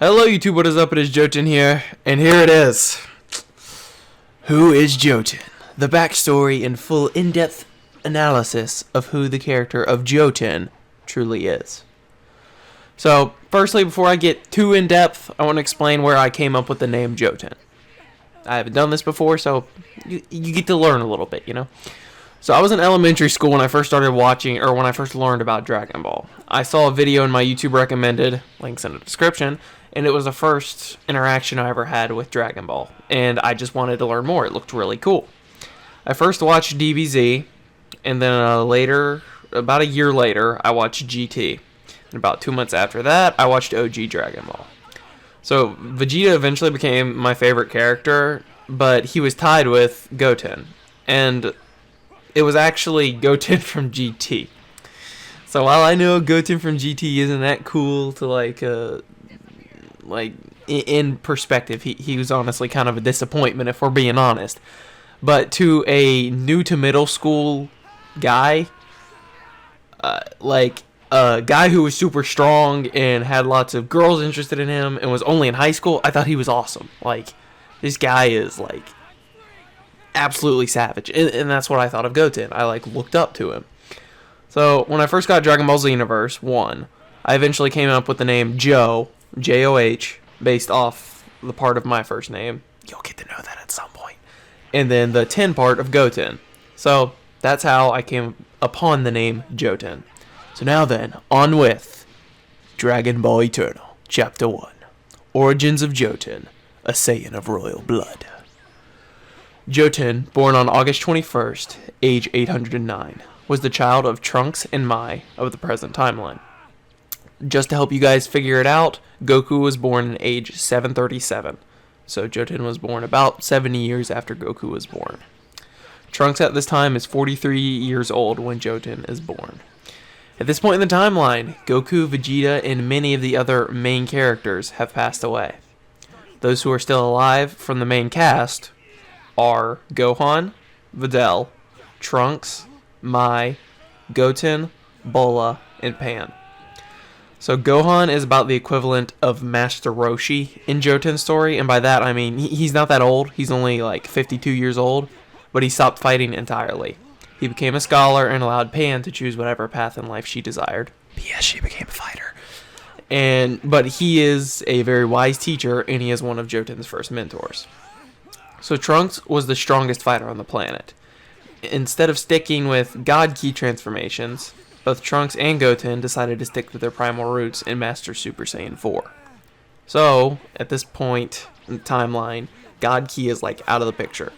Hello YouTube, what is up? It is Johten here, and here it is. Who is Johten? The backstory and full in-depth analysis of who the character of Johten truly is. So, firstly, before I get too in-depth, I want to explain where I came up with the name Johten. I haven't done this before, so you get to learn a little bit, you know? So I was in elementary school when I first started watching, or when I first learned about Dragon Ball. I saw a video in my YouTube recommended, links in the description, and it was the first interaction I ever had with Dragon Ball, and I just wanted to learn more. It looked really cool. I first watched DBZ, and then later, about a year later, I watched GT. And about 2 months after that, I watched OG Dragon Ball. So Vegeta eventually became my favorite character, but he was tied with Goten, and it was actually Goten from GT. So while I know Goten from GT isn't that cool to like in perspective, he was honestly kind of a disappointment if we're being honest. But to a new to middle school guy, like a guy who was super strong and had lots of girls interested in him and was only in high school, I thought he was awesome. Like, this guy is like absolutely savage, and that's what I thought of Goten. I like looked up to him. So when I first got Dragon Ball Xenoverse 1, I eventually came up with the name Joe, J-O-H, based off the part of my first name. You'll get to know that at some point. And then the 10 part of Goten. So that's how I came upon the name Johten. So now then, on with Dragon Ball Eternal, Chapter 1. Origins of Johten, a Saiyan of royal blood. Johten, born on August 21st, age 809, was the child of Trunks and Mai of the present timeline. Just to help you guys figure it out, Goku was born in age 737, so Johten was born about 70 years after Goku was born. Trunks at this time is 43 years old when Johten is born. At this point in the timeline, Goku, Vegeta, and many of the other main characters have passed away. Those who are still alive from the main cast are Gohan, Videl, Trunks, Mai, Goten, Bola, and Pan. So Gohan is about the equivalent of Master Roshi in Joten's story, and by that I mean he's not that old. He's only like 52 years old, but he stopped fighting entirely. He became a scholar and allowed Pan to choose whatever path in life she desired. P.S. She became a fighter. But he is a very wise teacher, and he is one of Joten's first mentors. So Trunks was the strongest fighter on the planet. Instead of sticking with God Ki transformations, both Trunks and Goten decided to stick with their primal roots and master Super Saiyan 4. So, at this point in the timeline, God Ki is like out of the picture.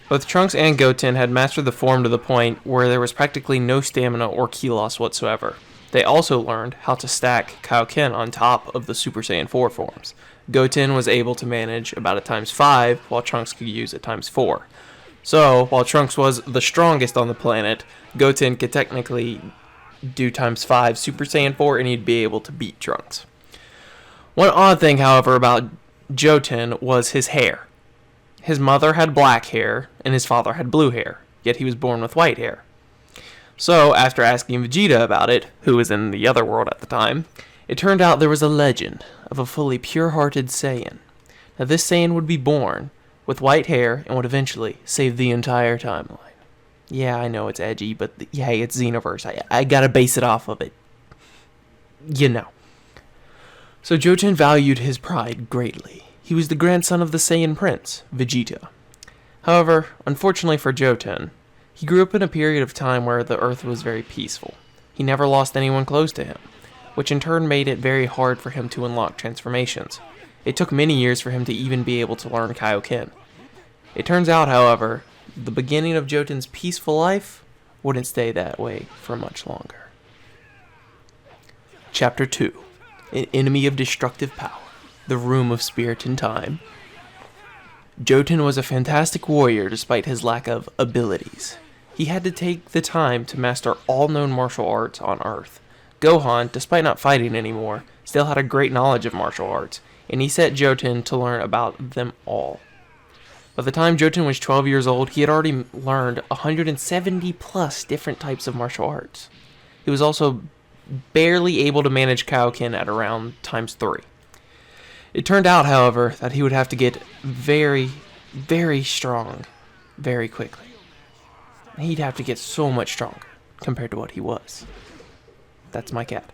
Both Trunks and Goten had mastered the form to the point where there was practically no stamina or ki loss whatsoever. They also learned how to stack Kaioken on top of the Super Saiyan 4 forms. Goten was able to manage about a ×5, while Trunks could use a ×4. So, while Trunks was the strongest on the planet, Goten could technically do ×5 Super Saiyan 4 and he'd be able to beat Trunks. One odd thing, however, about Johten was his hair. His mother had black hair, and his father had blue hair, yet he was born with white hair. So, after asking Vegeta about it, who was in the other world at the time, it turned out there was a legend of a fully pure-hearted Saiyan. Now, this Saiyan would be born with white hair and would eventually save the entire timeline. Yeah, I know it's edgy, but hey, it's Xenoverse. I gotta base it off of it. You know. So Johten valued his pride greatly. He was the grandson of the Saiyan prince, Vegeta. However, unfortunately for Johten, he grew up in a period of time where the Earth was very peaceful. He never lost anyone close to him, which in turn made it very hard for him to unlock transformations. It took many years for him to even be able to learn Kaioken. It turns out, however, the beginning of Joten's peaceful life wouldn't stay that way for much longer. Chapter 2. An Enemy of Destructive Power. The Room of Spirit and Time. Johten was a fantastic warrior despite his lack of abilities. He had to take the time to master all known martial arts on Earth. Gohan, despite not fighting anymore, still had a great knowledge of martial arts, and he set Johten to learn about them all. By the time Johten was 12 years old, he had already learned 170 plus different types of martial arts. He was also barely able to manage Kaioken at around ×3. It turned out, however, that he would have to get very, very strong very quickly. He'd have to get so much stronger compared to what he was. That's my cat.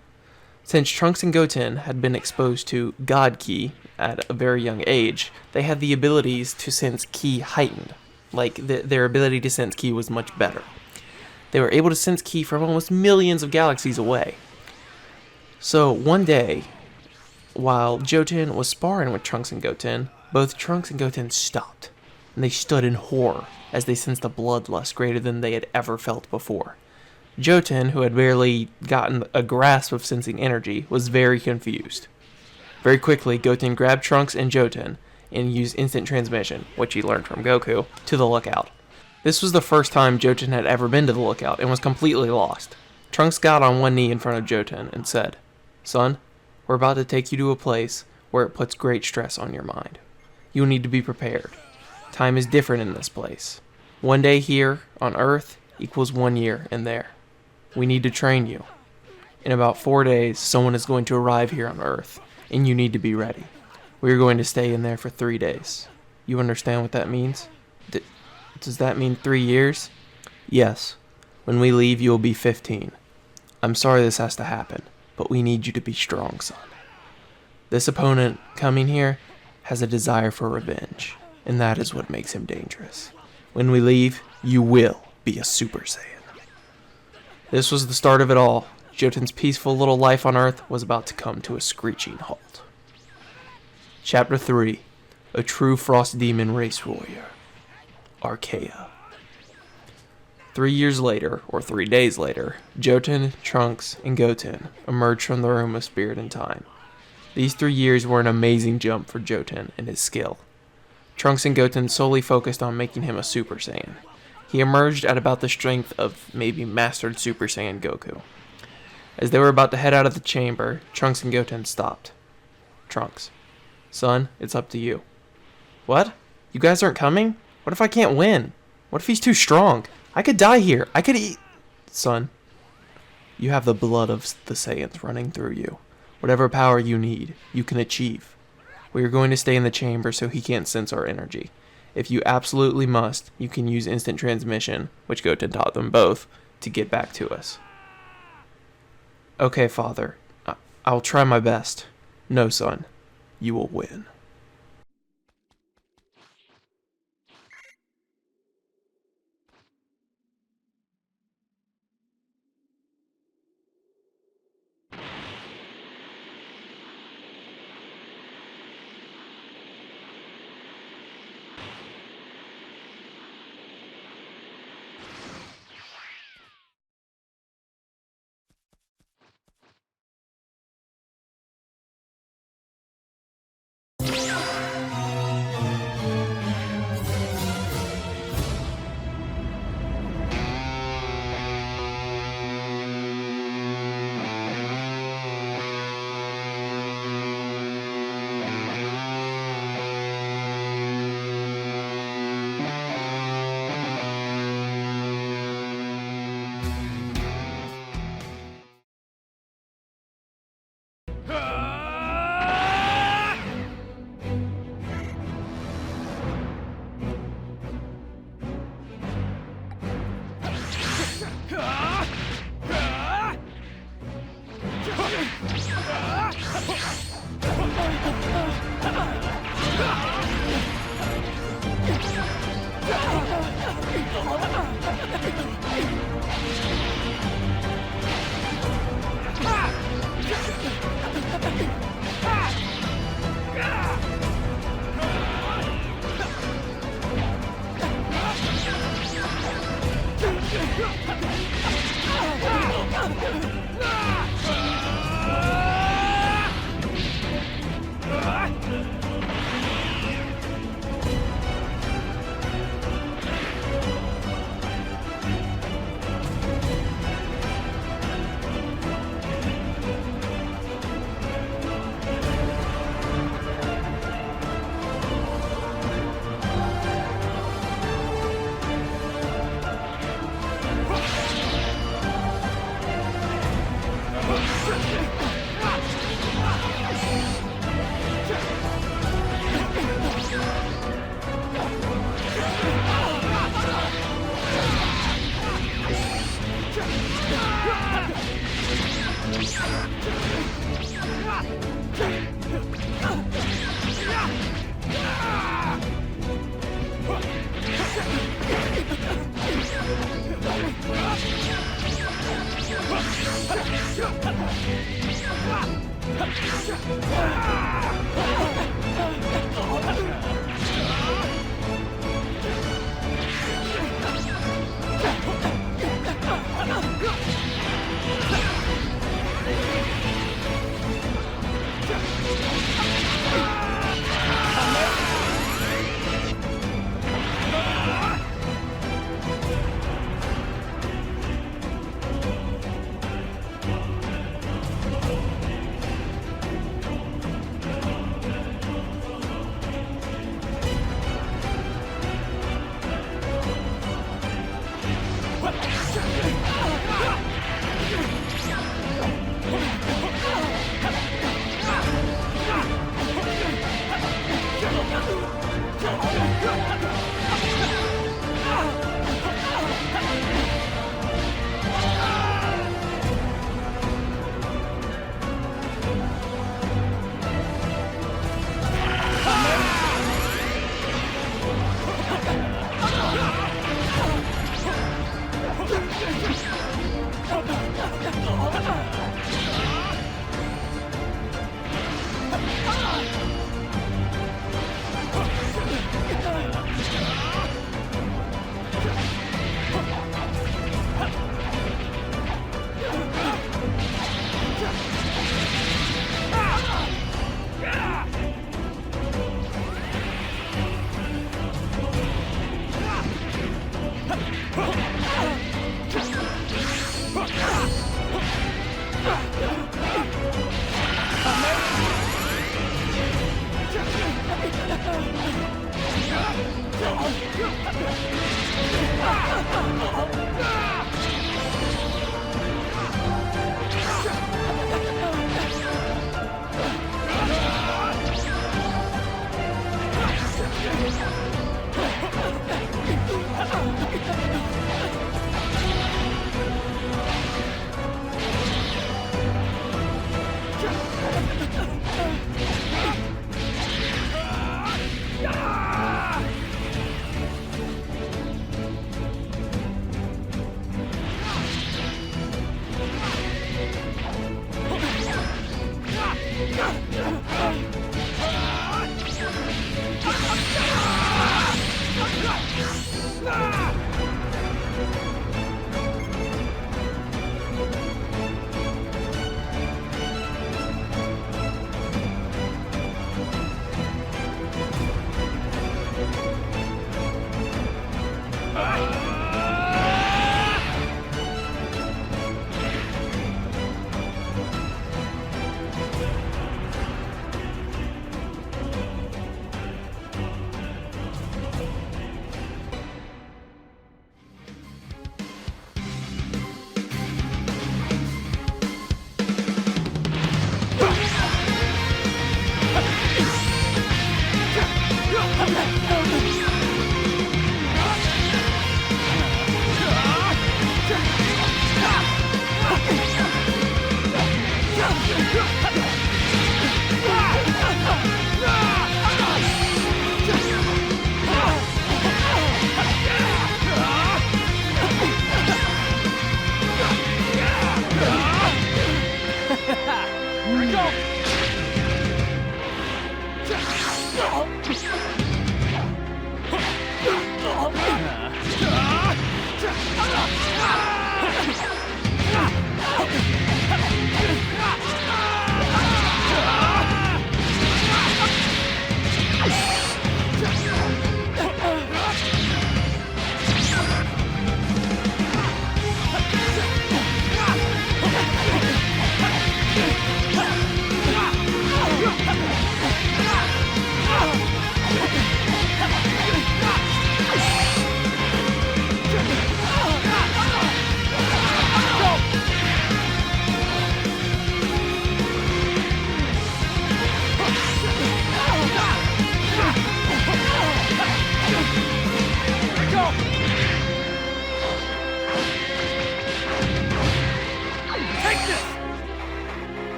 Since Trunks and Goten had been exposed to God Ki at a very young age, they had the abilities to sense Ki heightened. Like, their ability to sense Ki was much better. They were able to sense Ki from almost millions of galaxies away. So, one day, while Johten was sparring with Trunks and Goten, both Trunks and Goten stopped, and they stood in horror as they sensed a bloodlust greater than they had ever felt before. Johten, who had barely gotten a grasp of sensing energy, was very confused. Very quickly, Goten grabbed Trunks and Johten and used instant transmission, which he learned from Goku, to the lookout. This was the first time Johten had ever been to the lookout and was completely lost. Trunks got on one knee in front of Johten and said, "Son, we're about to take you to a place where it puts great stress on your mind. You will need to be prepared. Time is different in this place. 1 day here on Earth equals 1 year in there. We need to train you. In about 4 days, someone is going to arrive here on Earth, and you need to be ready. We are going to stay in there for 3 days. You understand what that means? Does that mean 3 years? Yes. When we leave, you will be 15. I'm sorry this has to happen, but we need you to be strong, son. This opponent coming here has a desire for revenge, and that is what makes him dangerous. When we leave, you will be a Super Saiyan." This was the start of it all. Jotun's peaceful little life on Earth was about to come to a screeching halt. Chapter 3. A True Frost Demon Race Warrior. Archaea. 3 years later, or 3 days later, Johten, Trunks, and Goten emerged from the Room of Spirit and Time. These 3 years were an amazing jump for Johten and his skill. Trunks and Goten solely focused on making him a Super Saiyan. He emerged at about the strength of maybe Mastered Super Saiyan Goku. As they were about to head out of the chamber, Trunks and Goten stopped. "Trunks, son, it's up to you." "What? You guys aren't coming? What if I can't win? What if he's too strong? I could die here. I could eat..." "Son, you have the blood of the Saiyans running through you. Whatever power you need, you can achieve. We are going to stay in the chamber so he can't sense our energy. If you absolutely must, you can use instant transmission, which Goten taught them both, to get back to us." "Okay, father. I'll try my best." "No, son. You will win."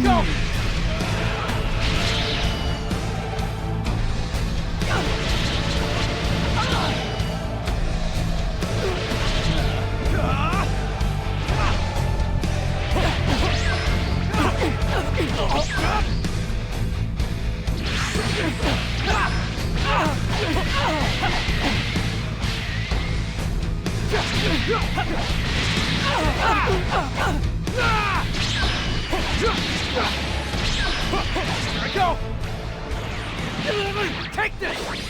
go! Here I go! Take this!